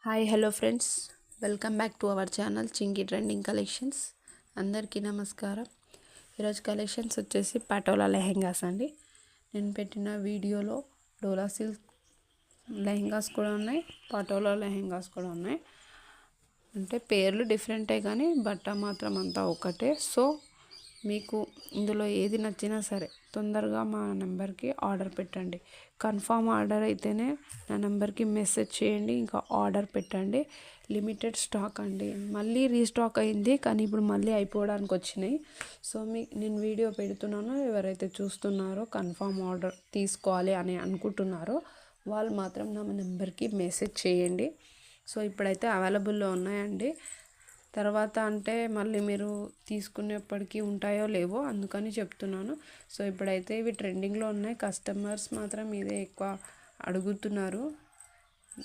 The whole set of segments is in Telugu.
Hi hello friends, welcome back to our channel Chinki trending collections. అందరికీ నమస్కారం. ఈరోజు కలెక్షన్స్ వచ్చేసి పటోలా లెహెంగాస్ అండి. నేను పెట్టిన వీడియోలో డోలా సిల్క్ లెహెంగాస్ కూడా ఉన్నాయి, పటోలా లెహెంగాస్ కూడా ఉన్నాయి. అంటే పేర్లు డిఫరెంటే కానీ బట్ట మాత్రం అంతా ఒకటే. సో మీకు ఇందులో ఏది నచ్చినా సరే తొందరగా మా నెంబర్కి ఆర్డర్ పెట్టండి. కన్ఫామ్ ఆర్డర్ అయితేనే నా నెంబర్కి మెసేజ్ చేయండి, ఇంకా ఆర్డర్ పెట్టండి. లిమిటెడ్ స్టాక్ అండి, మళ్ళీ రీస్టాక్ అయింది కానీ ఇప్పుడు మళ్ళీ అయిపోవడానికి వచ్చినాయి. సో నేను వీడియో పెడుతున్నాను, ఎవరైతే చూస్తున్నారో కన్ఫామ్ ఆర్డర్ తీసుకోవాలి అని అనుకుంటున్నారో వాళ్ళు మాత్రం నా నెంబర్కి మెసేజ్ చేయండి. సో ఇప్పుడైతే అవైలబుల్లో ఉన్నాయండి. తర్వాత అంటే మళ్ళీ మీరు తీసుకునేప్పటికీ ఉంటాయో లేవో అందుకని చెప్తున్నాను. సో ఇప్పుడైతే ఇవి ట్రెండింగ్లో ఉన్నాయి. కస్టమర్స్ మాత్రం ఇదే ఎక్కువ అడుగుతున్నారు.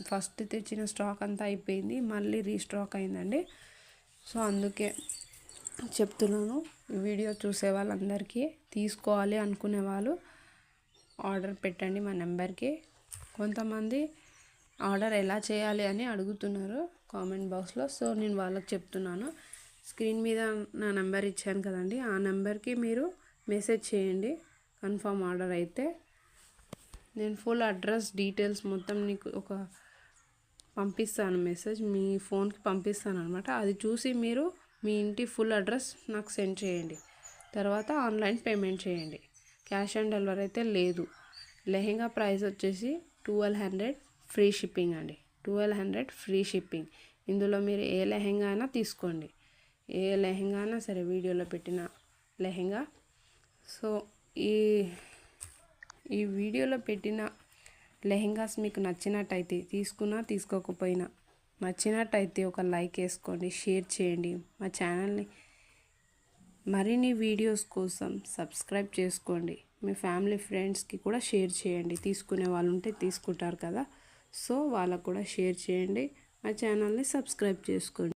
ఫస్ట్ తెచ్చిన స్టాక్ అంతా అయిపోయింది, మళ్ళీ రీస్టాక్ అయిందండి. సో అందుకే చెప్తున్నాను. ఈ వీడియో చూసే వాళ్ళందరికీ తీసుకోవాలి అనుకునే వాళ్ళు ఆర్డర్ పెట్టండి మా నెంబర్కి. కొంతమంది ఆర్డర్ ఎలా చేయాలి అని అడుగుతున్నారు కామెంట్ బాక్స్లో. సో నేను వాళ్ళకి చెప్తున్నాను. స్క్రీన్ మీద నా నెంబర్ ఇచ్చాను కదండి, ఆ నెంబర్కి మీరు మెసేజ్ చేయండి. కన్ఫామ్ ఆర్డర్ అయితే నేను ఫుల్ అడ్రస్ డీటెయిల్స్ మొత్తం నీకు పంపిస్తాను, మెసేజ్ మీ ఫోన్కి పంపిస్తాను అనమాట. అది చూసి మీరు మీ ఇంటి ఫుల్ అడ్రస్ నాకు సెండ్ చేయండి. తర్వాత ఆన్లైన్ పేమెంట్ చేయండి. క్యాష్ ఆన్ డెలివరీ అయితే లేదు. లెహెంగా ప్రైస్ వచ్చేసి 1200 ఫ్రీ షిప్పింగ్ అండి. 1200 ఫ్రీ షిప్పింగ్. ఇందులో మీరు ఏ లెహెంగా అయినా తీసుకోండి, ఏ లెహెంగా అయినా సరే, వీడియోలో పెట్టిన లెహెంగా. సో ఈ వీడియోలో పెట్టిన లెహెంగాస్ మీకు నచ్చినట్టయితే తీసుకున్నా తీసుకోకపోయినా నచ్చినట్టయితే ఒక లైక్ వేసుకోండి, షేర్ చేయండి. మా ఛానల్ని మరిన్ని వీడియోస్ కోసం సబ్స్క్రైబ్ చేసుకోండి. మీ ఫ్యామిలీ ఫ్రెండ్స్కి కూడా షేర్ చేయండి. తీసుకునే వాళ్ళు ఉంటే తీసుకుంటారు కదా, సో వాళ్ళకు కూడా షేర్ చేయండి. మా ఛానల్ని సబ్స్క్రైబ్ చేసుకోండి.